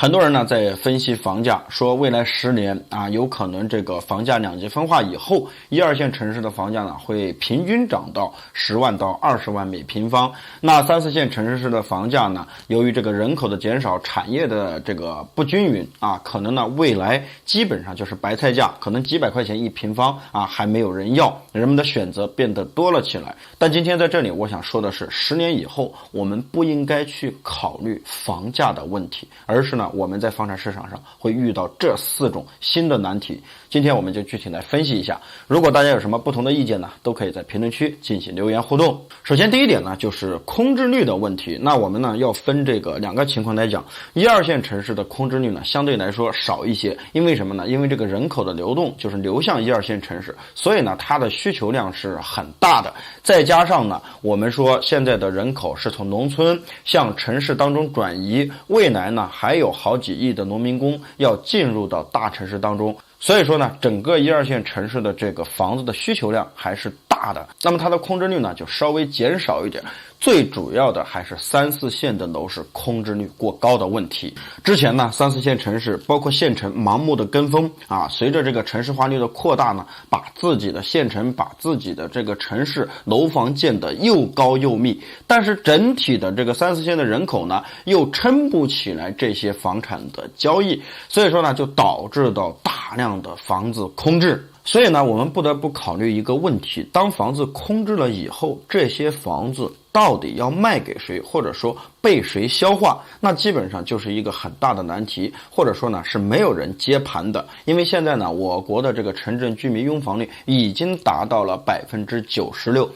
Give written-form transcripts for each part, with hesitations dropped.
很多人呢在分析房价，说未来10年有可能这个房价两极分化以后，1、2线城市的房价呢会平均涨到10万到20万每平方。那3、4线城市的房价呢，由于这个人口的减少，产业的这个不均匀可能呢未来基本上就是白菜价，可能几百块钱一平方还没有人要，人们的选择变得多了起来。但今天在这里我想说的是，10年以后我们不应该去考虑房价的问题，而是呢我们在房产市场上会遇到这4种新的难题。今天我们就具体来分析一下，如果大家有什么不同的意见呢，都可以在评论区进行留言互动。首先第一点呢，就是空置率的问题。那我们呢要分这个2个情况来讲，1、2线城市的空置率呢相对来说少一些，因为什么呢？因为这个人口的流动就是流向1、2线城市，所以呢它的需求量是很大的。再加上呢，我们说现在的人口是从农村向城市当中转移，未来呢还有好几亿的农民工要进入到大城市当中。所以说呢，整个1、2线城市的这个房子的需求量还是大的，那么它的空置率呢就稍微减少一点。最主要的还是3、4线的楼市空置率过高的问题。之前呢，3、4线城市包括县城盲目的跟风随着这个城市化率的扩大呢，把自己的县城、把自己的这个城市楼房建得又高又密，但是整体的这个3、4线的人口呢，又撑不起来这些房产的交易，所以说呢，就导致到大量的房子空置。所以呢，我们不得不考虑一个问题，当房子空置了以后，这些房子到底要卖给谁，或者说被谁消化，那基本上就是一个很大的难题，或者说呢是没有人接盘的。因为现在呢，我国的这个城镇居民拥房率已经达到了96%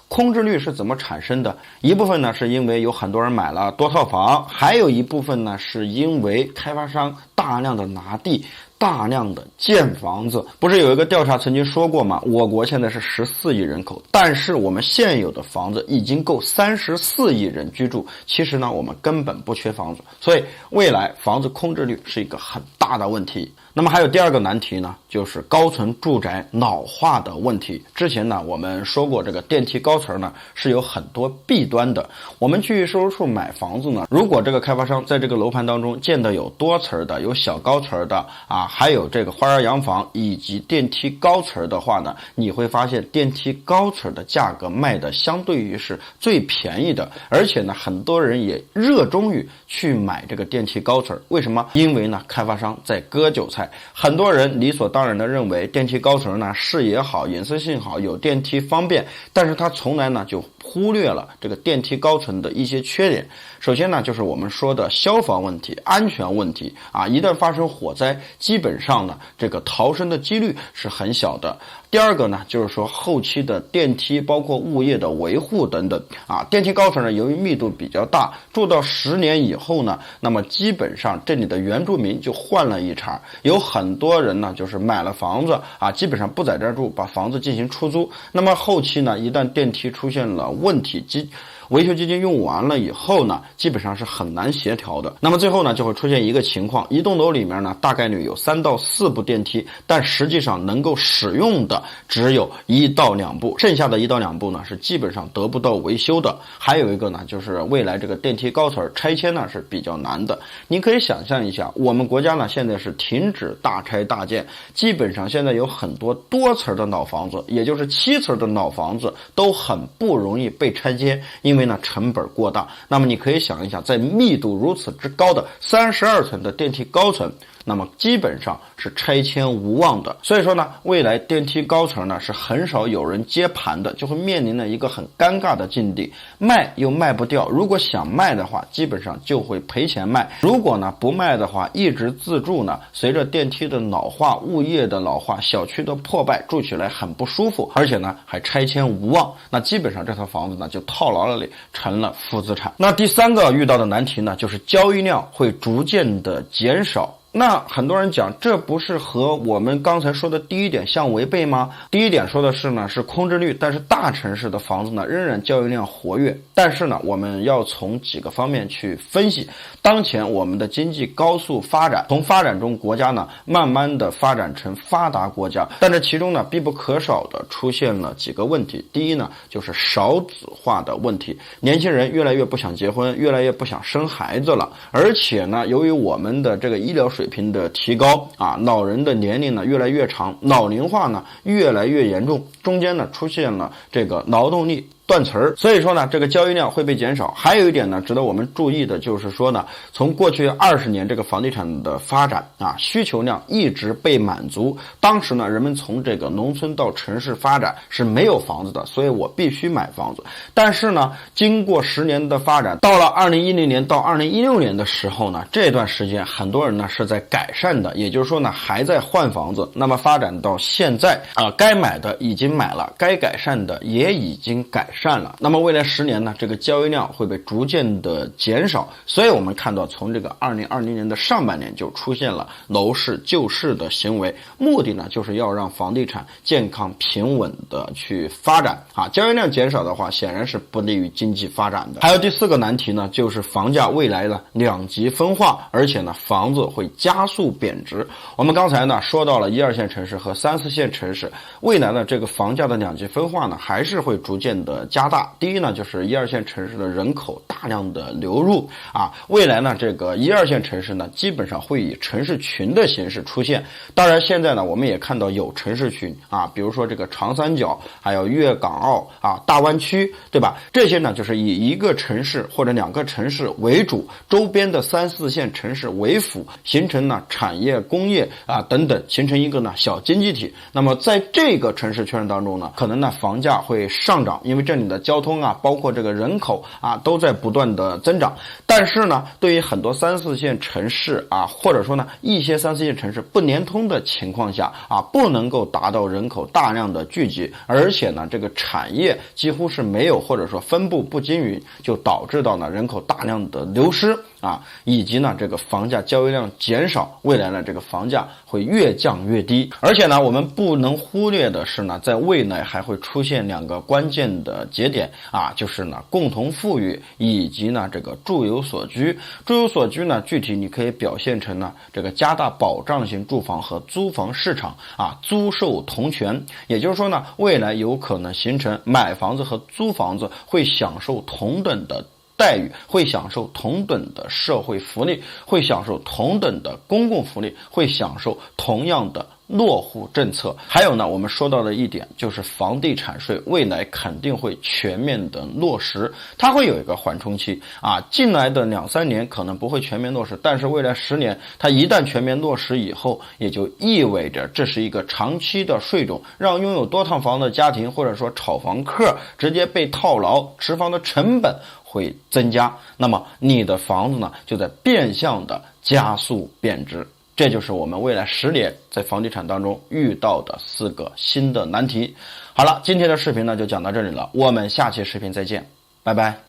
空置率是怎么产生的？一部分呢是因为有很多人买了多套房，还有一部分呢是因为开发商大量的拿地，大量的建房子。不是有一个调查曾经说过吗？我国现在是14亿人口，但是我们现有的房子已经够34亿人居住。其实呢，我们根本不缺房子，所以未来房子空置率是一个很大的问题。那么还有第2个难题呢，就是高层住宅老化的问题。之前呢，我们说过这个电梯高层呢是有很多弊端的。我们去售楼处买房子呢，如果这个开发商在这个楼盘当中建的有多层的，有小高层的还有这个花园洋房以及电梯高层的话呢，你会发现电梯高层的价格卖的相对于是最便宜的，而且呢，很多人也热衷于去买这个电梯高层。为什么？因为呢，开发商在割韭菜。很多人理所当然的认为电梯高层呢视野好、隐私性好、有电梯方便，但是他从来呢就忽略了这个电梯高层的一些缺点。首先呢，就是我们说的消防问题、安全问题一旦发生火灾，基本上呢这个逃生的几率是很小的。第2个呢，就是说后期的电梯包括物业的维护等等电梯高层呢，由于密度比较大，住到10年以后呢，那么基本上这里的原住民就换了一茬，有很多人呢就是买了房子基本上不在这儿住，把房子进行出租。那么后期呢，一旦电梯出现了问题，维修基金用完了以后呢，基本上是很难协调的。那么最后呢，就会出现一个情况，一栋楼里面呢，大概率有3到4部电梯，但实际上能够使用的只有1到2部，剩下的1到2部呢，是基本上得不到维修的。还有一个呢，就是未来这个电梯高层拆迁呢是比较难的。你可以想象一下，我们国家呢现在是停止大拆大建，基本上现在有很多多层的老房子，也就是7层的老房子都很不容易被拆迁，因为呢成本过大。那么你可以想一下，在密度如此之高的32层的电梯高层，那么基本上是拆迁无望的。所以说呢，未来电梯高层呢是很少有人接盘的，就会面临了一个很尴尬的境地，卖又卖不掉。如果想卖的话，基本上就会赔钱卖；如果呢不卖的话，一直自住呢，随着电梯的老化、物业的老化、小区的破败，住起来很不舒服，而且呢还拆迁无望。那基本上这套房子呢就套牢了里，成了负资产。那第3个遇到的难题呢，就是交易量会逐渐的减少。那很多人讲，这不是和我们刚才说的第一点相违背吗？第一点说的是呢，是空置率，但是大城市的房子呢仍然交易量活跃。但是呢，我们要从几个方面去分析。当前我们的经济高速发展，从发展中国家呢慢慢的发展成发达国家，但这其中呢必不可少的出现了几个问题。第一呢，就是少子化的问题，年轻人越来越不想结婚，越来越不想生孩子了。而且呢，由于我们的这个医疗水平的提高老人的年龄呢越来越长，老龄化呢越来越严重，中间呢出现了这个劳动力断层儿，所以说呢，这个交易量会被减少。还有一点呢，值得我们注意的就是说呢，从过去20年这个房地产的发展需求量一直被满足。当时呢，人们从这个农村到城市发展是没有房子的，所以我必须买房子。但是呢，经过10年的发展，到了2010年到2016年的时候呢，这段时间很多人呢是在改善的，也就是说呢，还在换房子。那么发展到现在该买的已经买了，该改善的也已经改善了。那么未来10年呢，这个交易量会被逐渐的减少。所以我们看到从这个2020年的上半年就出现了楼市救市的行为，目的呢就是要让房地产健康平稳的去发展交易量减少的话，显然是不利于经济发展的。还有第4个难题呢，就是房价未来的2极分化，而且呢房子会加速贬值。我们刚才呢说到了1、2线城市和3、4线城市，未来的这个房价的2极分化呢还是会逐渐的加大。第一呢，就是1、2线城市的人口大量的流入未来呢这个1、2线城市呢基本上会以城市群的形式出现。当然现在呢我们也看到有城市群比如说这个长三角，还有粤港澳大湾区，对吧？这些呢就是以1个城市或者2个城市为主，周边的3、4线城市为辅，形成呢产业工业等等，形成一个呢小经济体。那么在这个城市圈当中呢，可能呢房价会上涨，因为这里的交通包括这个人口都在不断的增长。但是呢，对于很多3、4线城市或者说呢一些3、4线城市不联通的情况下不能够达到人口大量的聚集，而且呢这个产业几乎是没有，或者说分布不均匀，就导致到呢人口大量的流失以及呢这个房价交易量减少，未来呢这个房价会越降越低。而且呢我们不能忽略的是呢，在未来还会出现2个关键的节点就是呢共同富裕以及呢这个住有所居。住有所居呢，具体你可以表现成呢这个加大保障型住房和租房市场租售同权。也就是说呢，未来有可能形成买房子和租房子会享受同等的待遇，会享受同等的社会福利，会享受同等的公共福利，会享受同样的落户政策。还有呢，我们说到的一点就是房地产税未来肯定会全面的落实，它会有一个缓冲期进来的2、3年可能不会全面落实，但是未来10年它一旦全面落实以后，也就意味着这是一个长期的税种，让拥有多套房的家庭或者说炒房客直接被套牢，持房的成本会增加，那么你的房子呢就在变相的加速贬值。这就是我们未来10年在房地产当中遇到的4个新的难题。好了，今天的视频呢就讲到这里了，我们下期视频再见，拜拜。